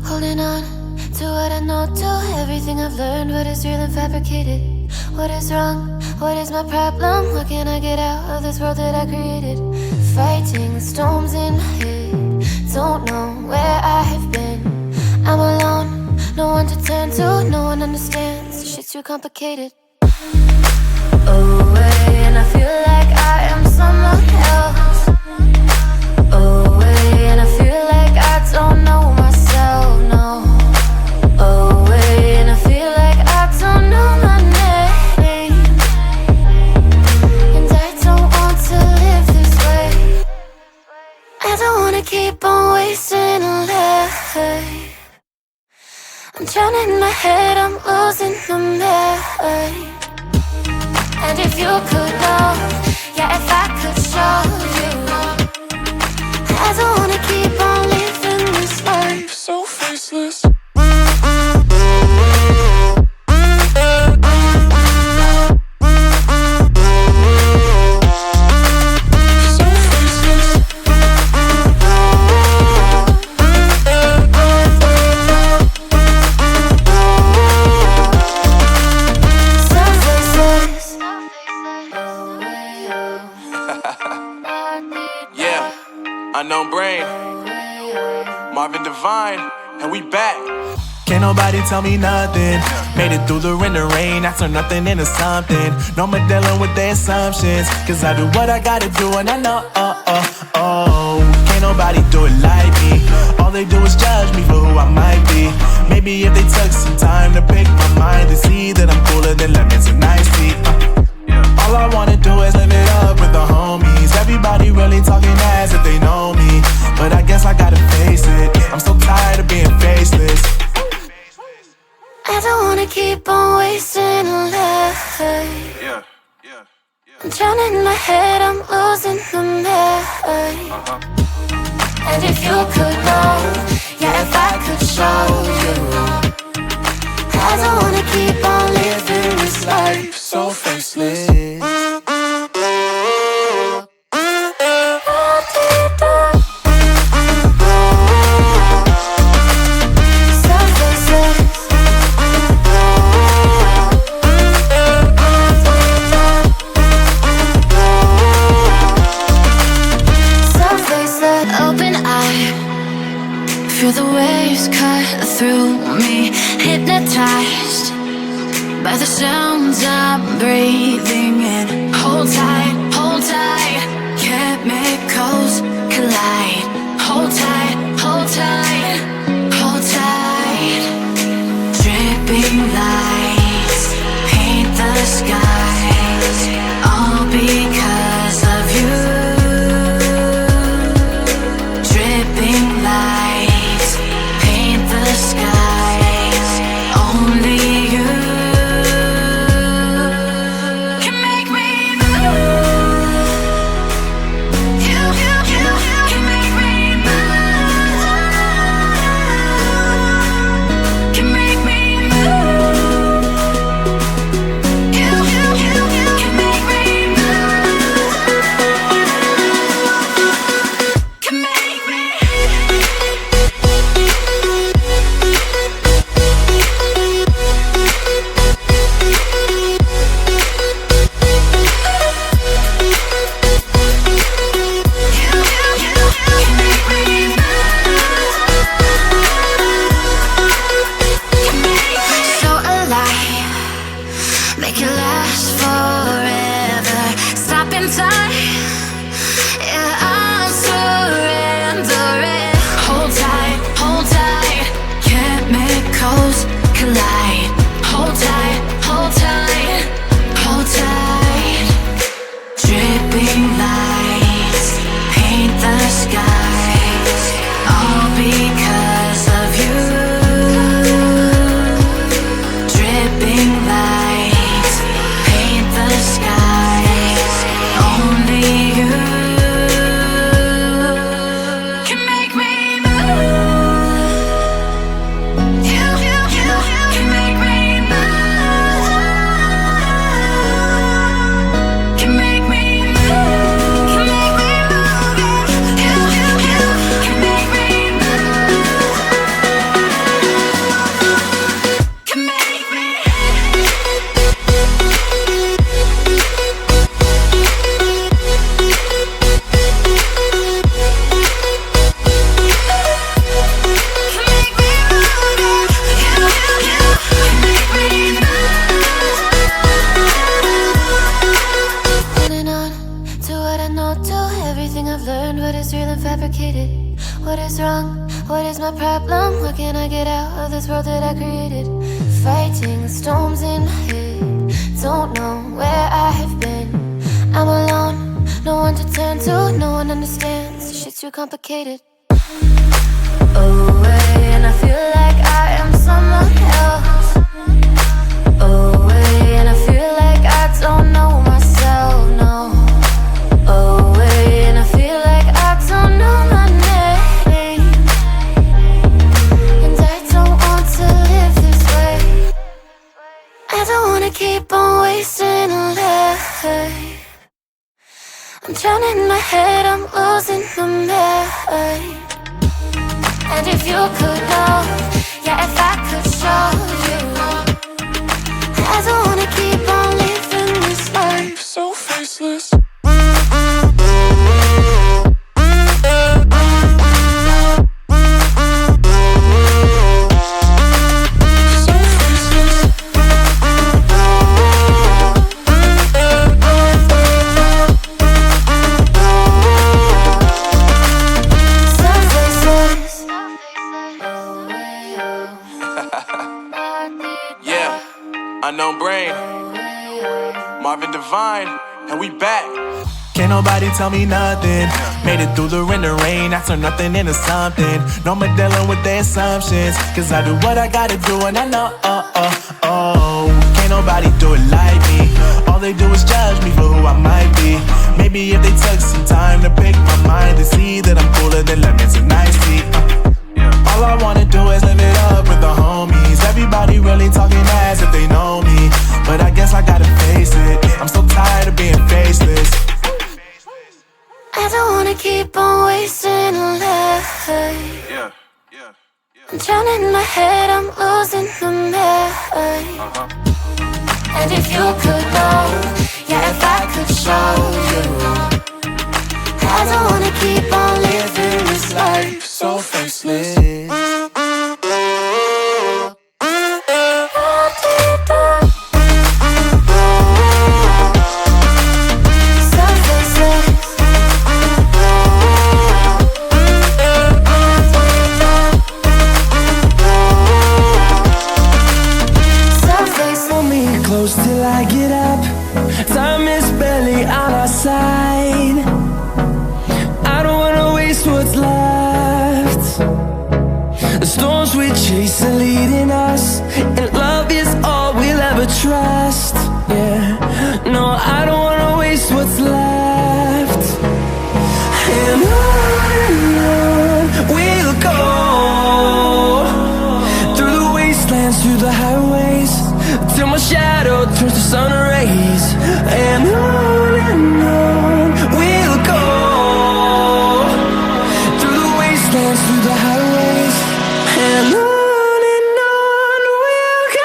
Holding on to what I know, to everything I've learned. What is real and fabricated? What is wrong? What is my problem? How can I get out of this world that I created? Fighting the storms in my head. Don't know where I have been. I'm alone, no one to turn to. No one understands, shit's too complicated. Away, and I feel like I am someone else. Away, and I feel like I don't know myself, no. Away, and I feel like I don't know my name. And I don't want to live this way. I don't wanna keep on wasting a life. I'm drowning in my head, I'm losing the mind. And if you could know, yeah, if I could show you, I don't wanna keep on living this life so faceless. Unknown Brain, Marvin Divine, and we back. Can't nobody tell me nothing. Made it through the wind and rain, I turn nothing into something. No more dealing with their assumptions, cause I do what I gotta do and I know, can't nobody do it like me. All they do is judge me for who I might be. Maybe if they took some time to pick my mind, they see that I'm cooler than lemons and iced tea. All I wanna do is live it up with the homies. Everybody really talking as if they know me, but I guess I gotta face it. I'm so tired of being faceless. I don't wanna keep on wasting a life. I'm drowning in my head, I'm losing the mind. And if you could know, yeah, if I could show you, I don't wanna keep on living this life so faceless. Feel the waves cut through me, hypnotized by the sounds I'm breathing in. Hold tight, hold tight, chemicals collide. Hold tight, hold tight, hold tight. Dripping lights paint the skies, all because of you. Dripping lights paint the skies, only you can make me move. You can make me move. problem? What can I get out of this world that I created? Fighting the storms in my head. Don't know where I have been. I'm alone, no one to turn to. No one understands, shit's too complicated. Away, and I feel like I am someone else. Away, and I feel like I don't know myself, no. Away, and I feel like I don't know my name. And I don't want to live this way. I don't wanna keep on wasting a life. I'm drowning in my head, I'm losing my mind. And if you could know, yeah, if I could show you, I don't wanna keep on living this life so faceless. Unknown Brain, Marvin Divine, and we back. Can't nobody tell me nothing. Made it through the rain, I turn nothing into something. No more dealing with their assumptions, cause I do what I gotta do and I know, can't nobody do it like me. All they do is judge me for who I might be. Maybe if they took some time to pick my mind, to see that I'm cooler than lemons and iced tea. All I wanna do is live it up with the homies. Everybody really talking as if they know me, but I guess I gotta face it. I'm so tired of being faceless. I don't wanna keep on wasting a life. I'm drowning in my head, I'm losing my mind. And if you could know, yeah, if I could show you, I don't wanna keep on living this life so faceless. Till I get up, time is barely on our side. I don't wanna waste what's left. The storms we chase are leading us, and love is all we'll ever trust. Yeah, no, I don't wanna waste what's left. And on we'll go, through the wastelands, through the highways, till my shadow turns to sun rays. And on we'll go, through the wastelands, through the highways. And on we'll go.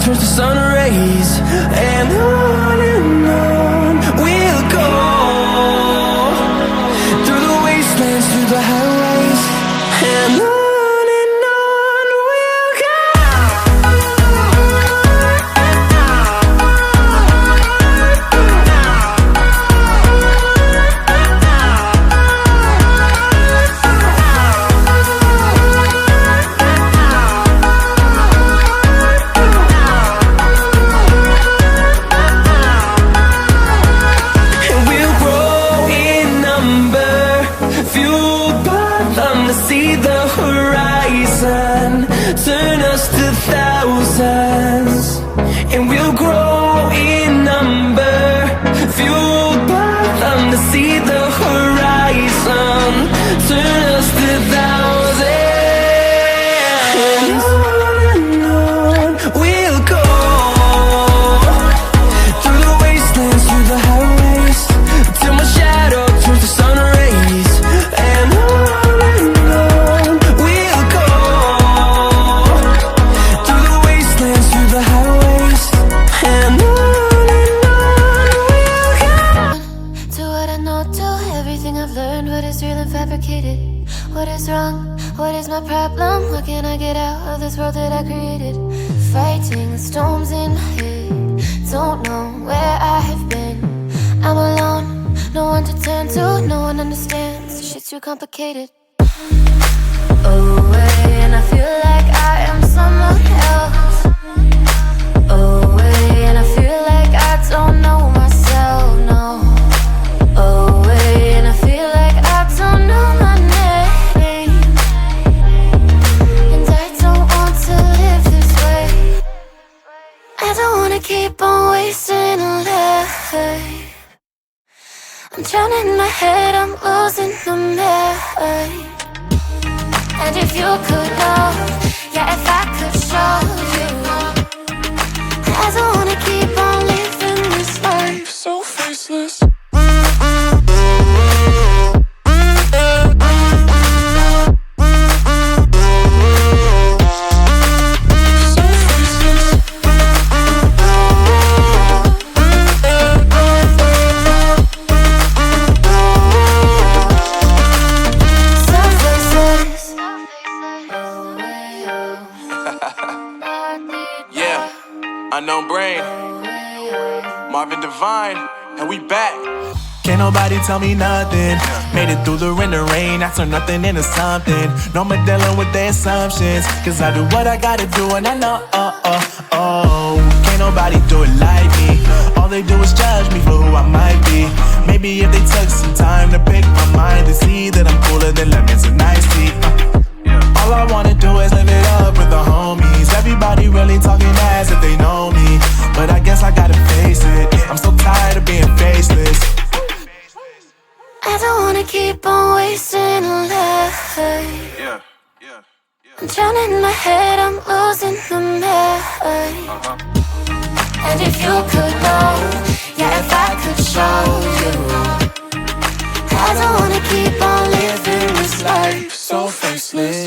Turns to sun rays. And on we'll go, through the wastelands, through the highways. And on we'll go. thousands, and we'll grow in number, fueled by them to see the horizon, turn us to thousands. And on we'll go, through the wastelands, through the highways, till my shadow turns to sun rays. And on we'll go, through the wastelands, through the highways. And on we'll go. To what I know, to everything I've learned, what is real and fabricated, what is wrong, what is my problem, what can I get out of this world that I created? Fighting storms in my head, don't know where I have been. I'm alone, no one to turn to, no one understands, shit's too complicated. Away, and I feel like I am someone else. Away, and I feel like I don't know myself, no. Away, and I feel like I don't know my name, and I don't want to live this way. I don't wanna keep on wasting a life. I'm drowning in my head, I'm losing the mind. And if you could know, yeah, if I could show you, I don't wanna keep on living this life so faceless. Yeah, Unknown Brain, Marvin Divine, and we back. Can't nobody tell me nothing. Made it through the rain and rain, I turn nothing into something. No more dealing with their assumptions, cause I do what I gotta do and I know, can't nobody do it like me. All they do is judge me for who I might be. Maybe if they took some time to pick my mind, to see that I'm cooler than lemons and iced tea. All I wanna do is live it up with the homies. Everybody really talking as if they know me, but I guess I gotta face it, I'm so tired of being faceless. I don't wanna keep on wasting a life. I'm drowning in my head, I'm losing the mind. And if you could know, yeah, if I could show you, I don't wanna keep on living this life so faceless.